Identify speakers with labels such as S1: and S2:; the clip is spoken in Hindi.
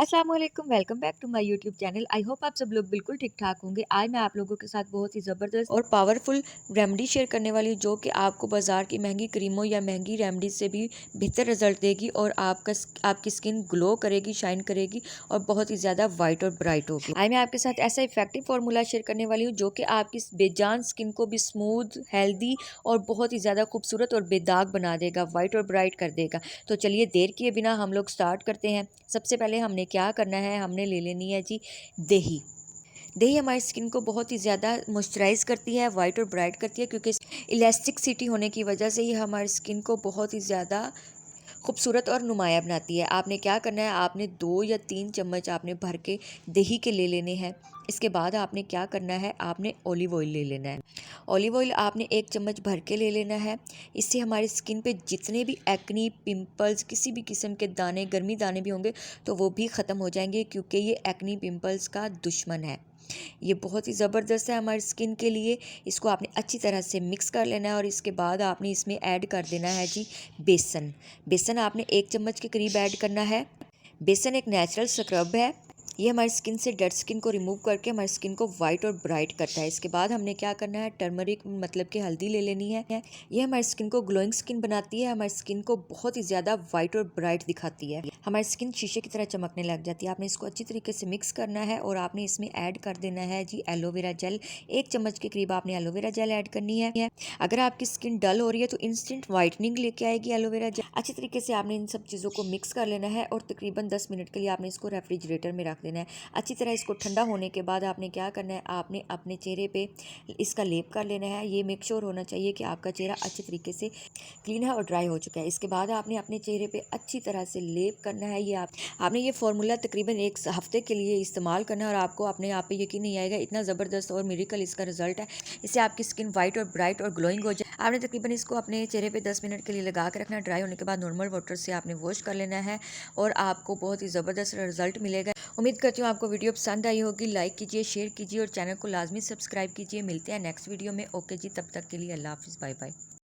S1: अस्सलाम वालेकुम, welcome back to my YouTube channel. I hope आप सब लोग बिल्कुल ठीक ठाक होंगे। आज मैं आप लोगों के साथ बहुत ही ज़बरदस्त और पावरफुल रेमेडी शेयर करने वाली हूँ, जो कि आपको बाज़ार की महंगी क्रीमों या महंगी रेमेडी से भी बेहतर रिजल्ट देगी और आपकी स्किन ग्लो करेगी, शाइन करेगी और बहुत ही ज़्यादा वाइट और ब्राइट होगी। आज मैं आपके साथ ऐसा इफेक्टिव फार्मूला शेयर करने वाली हूँ, जो कि आपकी बेजान स्किन को भी स्मूथ, हेल्दी और बहुत ही ज़्यादा खूबसूरत और बेदाग बना देगा, वाइट और ब्राइट कर देगा। तो चलिए देर किए बिना हम लोग स्टार्ट करते हैं। सबसे पहले हमने क्या करना है, हमने ले लेनी है जी दही। दही हमारी स्किन को बहुत ही ज़्यादा मॉइस्चराइज करती है, वाइट और ब्राइट करती है, क्योंकि इलास्टिकसिटी होने की वजह से ये हमारी स्किन को बहुत ही ज़्यादा खूबसूरत और नुमाया बनाती है। आपने क्या करना है, आपने 2 या 3 चम्मच आपने भर के दही के ले लेने हैं। इसके बाद आपने क्या करना है, आपने ऑलिव ऑयल ले लेना है। ऑलिव ऑयल आपने 1 चम्मच भर के ले लेना है। इससे हमारी स्किन पे जितने भी एक्नी, पिंपल्स, किसी भी किस्म के दाने, गर्मी दाने भी होंगे तो वो भी ख़त्म हो जाएंगे, क्योंकि ये एक्नी पिंपल्स का दुश्मन है। ये बहुत ही ज़बरदस्त है हमारी स्किन के लिए। इसको आपने अच्छी तरह से मिक्स कर लेना है और इसके बाद आपने इसमें ऐड कर देना है जी बेसन। बेसन आपने 1 चम्मच के करीब ऐड करना है। बेसन एक नेचुरल स्क्रब है। ये हमारी स्किन से डेड स्किन को रिमूव करके हमारी स्किन को वाइट और ब्राइट करता है। इसके बाद हमने क्या करना है, टर्मरिक मतलब कि हल्दी ले लेनी है। ये हमारी स्किन को ग्लोइंग स्किन बनाती है, हमारी स्किन को बहुत ही ज़्यादा वाइट और ब्राइट दिखाती है। हमारी स्किन शीशे की तरह चमकने लग जाती है। आपने इसको अच्छी तरीके से मिक्स करना है और आपने इसमें ऐड कर देना है जी एलोवेरा जेल। 1 चम्मच के करीब आपने एलोवेरा जेल ऐड करनी है। अगर आपकी स्किन डल हो रही है तो इंस्टेंट वाइटनिंग लेके आएगी एलोवेरा जेल। अच्छी तरीके से आपने इन सब चीज़ों को मिक्स कर लेना है और तकरीबन 10 मिनट के लिए आपने इसको रेफ्रिजरेटर में रख देना है। अच्छी तरह इसको ठंडा होने के बाद आपने क्या करना है, आपने अपने चेहरे पे इसका लेप कर लेना है। ये मेक श्योर होना चाहिए कि आपका चेहरा अच्छी तरीके से क्लीन है और ड्राई हो चुका है। इसके बाद आपने अपने चेहरे पे अच्छी तरह से लेप करना है। ये आपने ये फार्मूला तकरीबन 1 हफ्ते के लिए इस्तेमाल करना है और आपको अपने आप पे यकीन नहीं आएगा, इतना ज़बरदस्त और मिरेकल इसका रिजल्ट है। इससे आपकी स्किन वाइट और ब्राइट और ग्लोइंग हो जाए। आपने तकरीबन इसको अपने चेहरे पे 10 मिनट के लिए लगा के रखना है। ड्राई होने के बाद नॉर्मल वाटर से आपने वॉश कर लेना है और आपको बहुत ही ज़बरदस्त रिजल्ट मिलेगा। उम्मीद करती हूँ आपको वीडियो पसंद आई होगी। लाइक कीजिए, शेयर कीजिए और चैनल को लाजमी सब्सक्राइब कीजिए। मिलते हैं नेक्स्ट वीडियो में। ओके जी, तब तक के लिए अल्लाह हाफिज़, बाय बाय।